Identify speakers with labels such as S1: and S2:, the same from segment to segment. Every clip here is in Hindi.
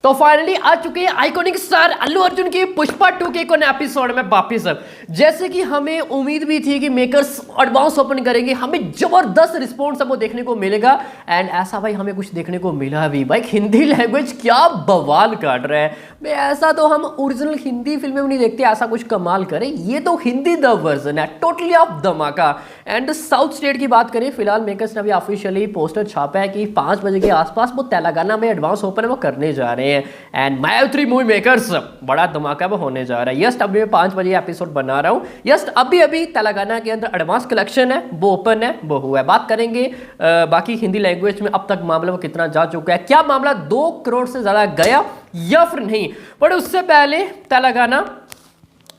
S1: तो फाइनली आ चुके हैं आइकॉनिक स्टार अल्लू अर्जुन की पुष्पा 2 के एक एपिसोड में वापिस। जैसे कि हमें उम्मीद भी थी कि मेकर्स एडवांस ओपन करेंगे, हमें जबरदस्त रिस्पॉन्स वो देखने को मिलेगा। एंड ऐसा भाई हमें कुछ देखने को मिला भी। भाई हिंदी लैंग्वेज क्या बवाल काट रहा है भाई, ऐसा तो हम ओरिजिनल हिंदी फिल्में में नहीं देखते, ऐसा कुछ कमाल करें। ये तो हिंदी डब वर्जन है, टोटली ऑफ धमाका। एंड साउथ स्टेट की बात करें, फिलहाल मेकर्स ने अभी ऑफिशियली पोस्टर छापा है कि 5 बजे के आसपास वो तेलंगाना में एडवांस ओपन वो करने जा रहे हैं। एंड मायावती मूवी मेकर्स बड़ा धमाका वो होने जा रहा है। यस अभी मैं 5 बजे एपिसोड बना रहा हूँ। यस अभी तेलंगाना के अंदर एडवांस कलेक्शन है, वो ओपन है, वो हुआ है। बात करेंगे बाकी हिंदी लैंग्वेज में अब तक मामला वो कितना जा चुका है, क्या मामला 2 करोड़ से ज्यादा गया या फिर नहीं। पर उससे पहले तेलंगाना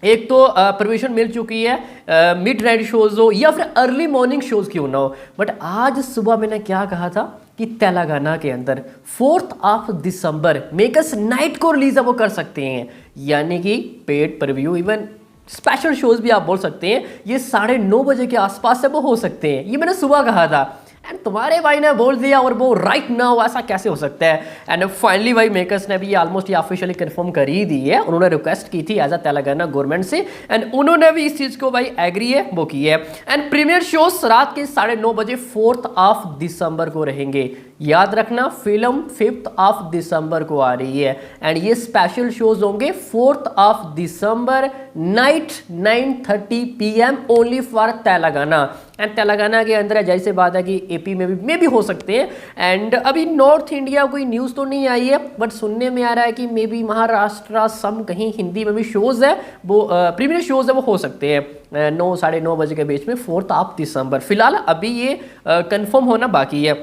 S1: एक तो परमिशन मिल चुकी है मिड नाइट शोज हो या फिर अर्ली मॉर्निंग शोज क्यों ना हो। बट आज सुबह मैंने क्या कहा था कि तेलंगाना के अंदर 4 दिसंबर मेकर्स नाइट को रिलीज वो कर सकते हैं, यानी कि paid preview even special shows भी आप बोल सकते हैं, ये 9:30 बजे के आसपास से वो हो सकते हैं। ये मैंने सुबह कहा था एंड तुम्हारे भाई ने बोल दिया और वो राइट नाउ, ऐसा कैसे हो सकता है। एंड फाइनली भाई मेकर्स ने भी ऑलमोस्ट ये ऑफिशियली कंफर्म कर ही दी है। उन्होंने रिक्वेस्ट की थी एज अ तेलंगाना गवर्नमेंट से एंड उन्होंने भी इस चीज को भाई एग्री है वो की है। एंड प्रीमियर शोज रात के 9:30 बजे 4 दिसंबर को रहेंगे। याद रखना फिल्म 5 दिसंबर को आ रही है एंड ये स्पेशल शोज होंगे 4 दिसंबर night 9:30 PM only for Telangana. And Telangana के अंदर जैसे बात है कि एपी में भी हो सकते हैं। एंड अभी नॉर्थ इंडिया कोई न्यूज़ तो नहीं आई है, बट सुनने में आ रहा है कि मे बी महाराष्ट्र सम कहीं हिंदी में भी शोज है, वो प्रीमियर शोज है वो हो सकते हैं 9 9:30 बजे के बीच में 4 दिसंबर। फिलहाल अभी ये कंफर्म होना बाकी है।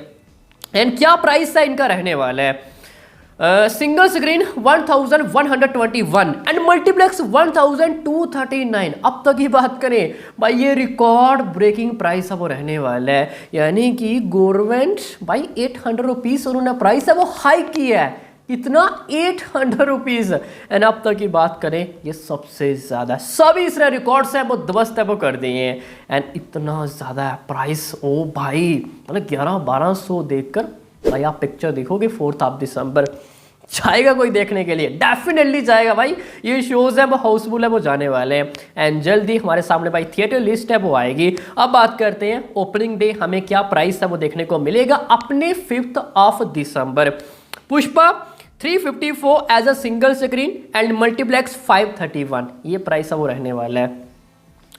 S1: एंड क्या प्राइस है इनका रहने वाला है, सिंगल स्क्रीन 1121 एंड मल्टीप्लेक्स 1239। अब तक की बात करें भाई ये रिकॉर्ड ब्रेकिंग प्राइस है वो रहने वाला है, यानी कि गवर्नमेंट भाई 800 रुपीज उन्होंने प्राइस है वो हाइक किया है। इतना 800 रुपीज। एंड अब तक की बात करें ये सबसे ज्यादा, सभी इसने रिकॉर्ड्स है वो ध्वस्त है वो कर दिए हैं। एंड इतना ज्यादा प्राइस, ओ भाई मतलब 1100-1200 देखकर भाई आप पिक्चर देखोगे 4 दिसंबर, जाएगा कोई देखने के लिए, डेफिनेटली जाएगा भाई। ये शोज है वो हाउसफुल है वो जाने वाले हैं एंड जल्दी हमारे सामने भाई थिएटर लिस्ट है वो आएगी। अब बात करते हैं ओपनिंग डे हमें क्या प्राइस है वो देखने को मिलेगा अपने 5 दिसंबर। Pushpa 354 as a single screen and multiplex 531, ये प्राइस है वो रहने वाला है।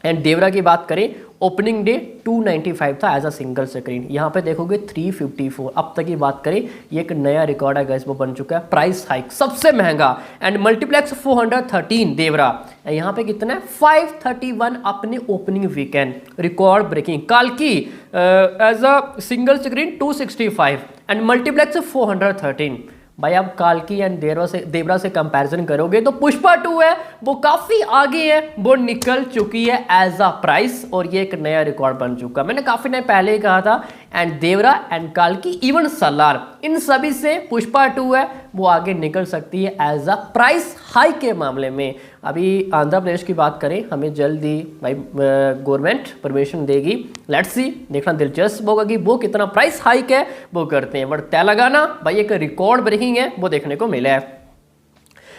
S1: एंड देवरा की बात करें ओपनिंग डे 295 था एज अ सिंगल स्क्रीन, यहाँ पे देखोगे 354। अब तक की बात करें ये एक नया रिकॉर्ड है गाइस वो बन चुका है, प्राइस हाइक सबसे महंगा। एंड मल्टीप्लेक्स 413 देवरा, यहाँ पे कितना है 531 अपने ओपनिंग वीकेंड, रिकॉर्ड ब्रेकिंग। काल्की as a single screen 265 and multiplex 413। भाई आप काल्की एंड देवरा से कंपैरिजन करोगे तो पुष्पा 2 है वो काफी आगे है, वो निकल चुकी है एज अ प्राइस और ये एक नया रिकॉर्ड बन चुका। मैंने काफी टाइम पहले ही कहा था। एंड देवरा एंड काल्की इवन सलार, इन सभी से पुष्पा 2 है वो आगे निकल सकती है एज अ प्राइस हाई के मामले में। अभी आंध्र प्रदेश की बात करें, हमें जल्दी भाई गवर्नमेंट परमिशन देगी, लेट्स सी, देखना दिलचस्प होगा कि वो कितना प्राइस हाइक है वो करते हैं। बट तेलंगाना भाई एक रिकॉर्ड ब्रेकिंग है वो देखने को मिला है।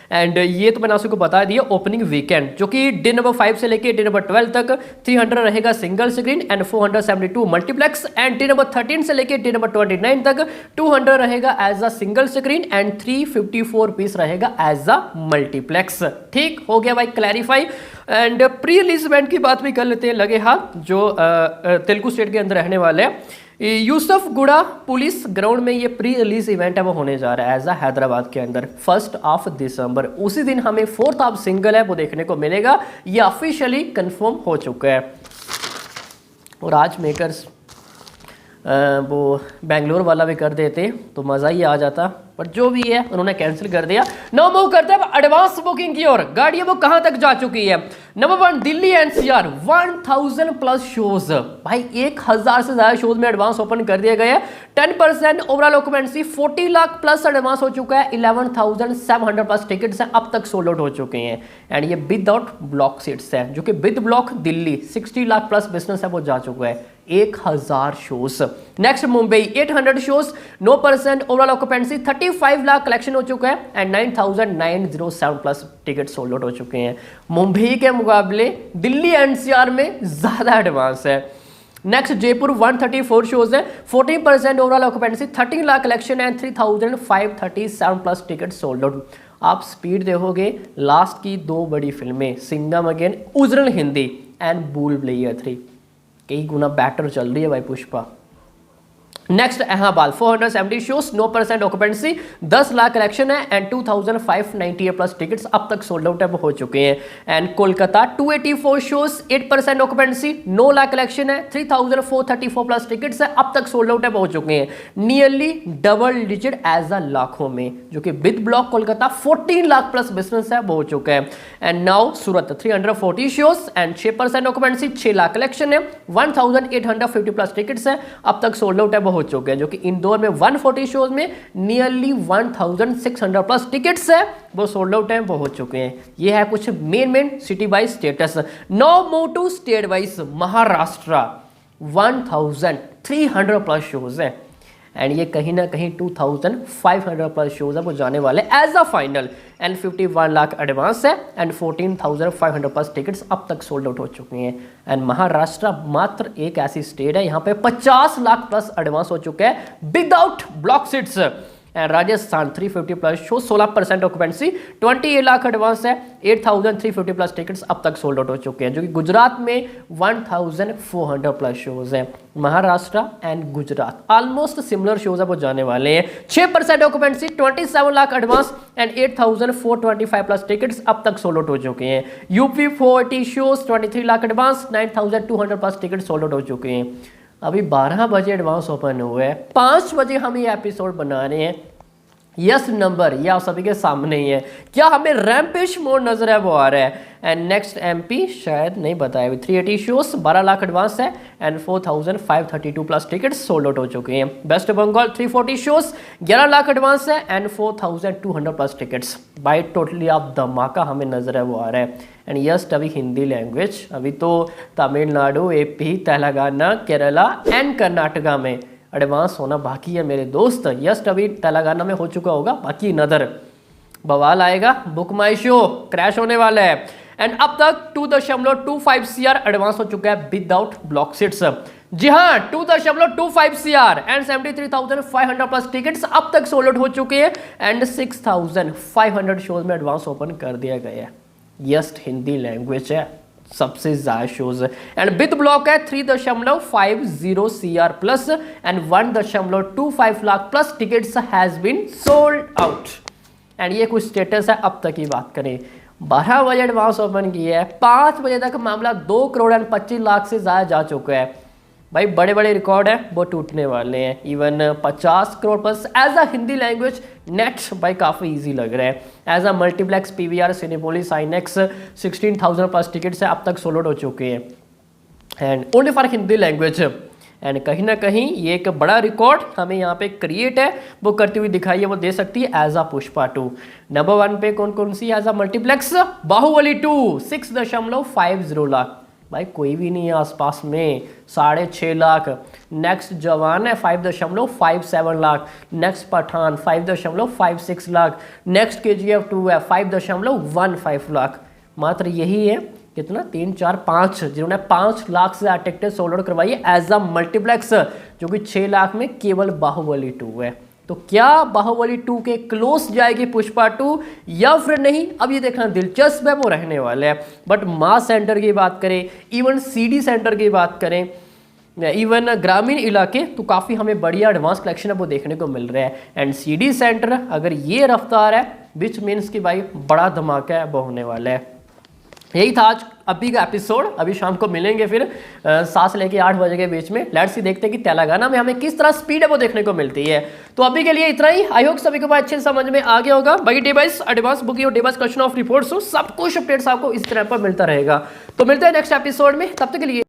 S1: एंड ये तो मैंने आपको बता दिया ओपनिंग वीकेंड, जो कि डे नंबर 5 से लेके डे नंबर 12 तक 300 रहेगा single screen and 472 multiplex. And day number 13 से लेके डे नंबर 29 तक 200 रहेगा as a single screen and 354 piece रहेगा एज अ मल्टीप्लेक्स। ठीक हो गया भाई clarify. And pre release event की बात भी कर लेते हैं लगे हाथ, जो तेलुगु स्टेट के अंदर रहने वाले हैं। यूसुफगुड़ा पुलिस ग्राउंड में ये प्री रिलीज इवेंट है वो होने जा रहा है एज अ हैदराबाद के अंदर 1 दिसंबर। उसी दिन हमें 4 सिंगल है वो देखने को मिलेगा, ये ऑफिशियली कंफर्म हो चुका है। और आज मेकर्स वो बेंगलोर वाला भी कर देते तो मज़ा ही आ जाता, पर जो भी है उन्होंने कैंसिल कर दिया। नो मूव करते हैं एडवांस बुकिंग की ओर। गाड़ी वो कहां तक जा चुकी है, नंबर 1 दिल्ली एनसीआर 1000+ शोज, भाई 1000 से ज्यादा शोज में एडवांस ओपन कर दिए गए। 10% overall occupancy, 40 lakh plus advance हो चुका है। 11,700+ टिकट्स हैं अब तक सोल्ड आउट हो चुके हैं। एंड ये विदाउट ब्लॉक सीट्स है, जो कि with block Delhi 60 lakh+ business है वो जा चुका है। 1000 shows. Next Mumbai 800 shows, 9% overall occupancy, 35 lakh collection हो चुका है and 9907 plus ticket sold out हो चुके हैं। मुंबई के मुकाबले दिल्ली एनसीआर में ज्यादा एडवांस है। नेक्स्ट जयपुर 134 शोज है, 14% overall occupancy, 13 lakh collection and 3537 plus ticket sold out. आप स्पीड देखोगे, लास्ट की 2 बड़ी फिल्में सिंघम अगेन, उजरल हिंदी एंड भूल भुलैया 3 कई गुना बेटर चल रही है भाई Pushpa. Next Ahmedabad 470 shows, 9% occupancy, 10 lakh collection है एंड 2598 प्लस टिकट्स अब तक सोल्ड आउट हो चुके हैं। And Kolkata 284 shows, 8% occupancy, 9 lakh collection है, 3434 प्लस टिकट्स है अब तक सोल्ड आउट हो चुके हैं। Nearly double digit as a लाखों में, जो कि with block Kolkata 14 lakh plus business है वो हो चुका है। And now Surat 340 shows and 6% occupancy, 6 lakh collection है, 1850 प्लस टिकट्स है अब तक सोल्ड आउट है हो चुके हैं। जो कि इंदौर में 140 शोज में नियरली 1600 प्लस टिकट्स है वो सोल्ड आउट है वो हो चुके हैं। ये है कुछ main city wise status. Now move to state wise. Maharashtra 1300 plus shows है एंड ये कहीं ना कहीं 2500 प्लस शोज है वो जाने वाले as a final and 51 lakh advance है एंड 14,500 प्लस टिकट्स अब तक सोल्ड आउट हो चुके हैं। एंड महाराष्ट्र मात्र एक ऐसी स्टेट है यहाँ पे 50 लाख प्लस एडवांस हो चुके हैं without block seats. And Rajasthan 350 plus show, 16% occupancy, 28 lakh advance है, 8350 प्लस टिकट्स अब तक सोल्ड आउट हो चुके हैं। जो कि गुजरात में 1400 प्लस शोज हैं। Maharashtra and Gujarat almost similar shows है वो जाने वाले हैं। 6% occupancy, 27 lakh advance and 8425 plus tickets अब तक सोल्ड आउट हो चुके हैं। UP 480 shows, 23 lakh advance, 9200 plus ticket sold out हो चुके हैं। अभी 12 बजे एडवांस ओपन हुए हैं, 5 बजे हम ये एपिसोड बना रहे हैं। यस नंबर ये आप सभी के सामने ही है। क्या हमें रैम्पेज मोड नजर है वो आ रहा है। एंड नेक्स्ट एमपी शायद नहीं बताया, 380 शोज, 12 लाख एडवांस है and 4532 plus tickets sold out हो चुके हैं। वेस्ट बंगाल 340 शोज, 11 लाख एडवांस है एंड 4200 प्लस टिकट्स। बाई टोटली आप धमाका हमें नजर है वो आ रहा है। एंड यस्ट अभी हिंदी लैंग्वेज, अभी तो तमिलनाडु, एपी, तेलंगाना, केरला एंड कर्नाटका में एडवांस होना बाकी है मेरे दोस्त। यस्ट अभी तेलंगाना में हो चुका होगा, बाकी नदर बवाल आएगा, बुक माई शो क्रैश होने वाला है। एंड अब तक 2.25 CR एडवांस हो चुका है विदाउट ब्लॉक सीट्स। जी हाँ 2.25 CR एंड 73,500 प्लस टिकट्स अब तक सोल्ड आउट हो चुके हैं एंड 6,500 शोज में एडवांस ओपन कर दिया गया है। यस्ट हिंदी लैंग्वेज है, सबसे ज्यादा शोज एंड विद ब्लॉक है 3.50 CR plus and 1.25 lakh plus tickets has been sold out. And ये कुछ स्टेटस है अब तक की बात करें। 12 बजे एडवांस ओपन किया है, 5 बजे तक मामला 2 करोड़ एंड 25 लाख से ज्यादा जा चुका है। भाई बड़े बड़े रिकॉर्ड है वो टूटने वाले हैं। Even 50 crore plus as a Hindi language net भाई काफ़ी इजी लग रहा है। As a multiplex PVR Cinepolis INOX 16,000 plus ticket से अब तक सोल्ड आउट हो चुके हैं and only for Hindi language. And कहीं ना कहीं ये एक बड़ा रिकॉर्ड हमें यहाँ पे क्रिएट है वो करती हुई दिखाई है वो दे सकती है एज अ पुष्पा 2। नंबर 1 पे कौन कौन सी as a multiplex? Baahubali 2 6.50 lakh, भाई कोई भी नहीं है आसपास में, 6.5 लाख। नेक्स्ट जवान है 5.57 lakh. Next Pathaan 5.56 lakh. Next KGF 2 है 5.15 लाख। मात्र यही है कितना 3 4 5 जिन्होंने 5 लाख से टिकटें सोल्ड आउट करवाई है एज अ मल्टीप्लेक्स, जो कि 6 लाख में केवल बाहुबली 2 है। तो क्या बाहुबली 2 के क्लोज जाएगी पुष्पा 2 या फिर नहीं, अब ये देखना दिलचस्प है वो रहने वाले हैं। बट मास सेंटर की बात करें, इवन CD सेंटर की बात करें, इवन ग्रामीण इलाके, तो काफ़ी हमें बढ़िया एडवांस कलेक्शन है वो देखने को मिल रहा है। एंड CD सेंटर अगर ये रफ्तार है विच मीन्स कि भाई बड़ा धमाका है वो होने वाला है। यही था आज अभी का एपिसोड। अभी शाम को मिलेंगे फिर 7 से लेके 8 बजे के बीच में। लेट्स सी देखते हैं कि तेलंगाना में हमें किस तरह स्पीड है वो देखने को मिलती है। तो अभी के लिए इतना ही। आई होप सभी को अच्छे समझ में आ गया होगा। बाकी डिवाइस एडवांस बुकिंग और डिवाइस क्वेश्चन ऑफ रिपोर्ट्स हो सब कुछ अपडेट्स आपको इस तरह पर मिलता रहेगा। तो मिलते हैं नेक्स्ट एपिसोड में, तब तक के लिए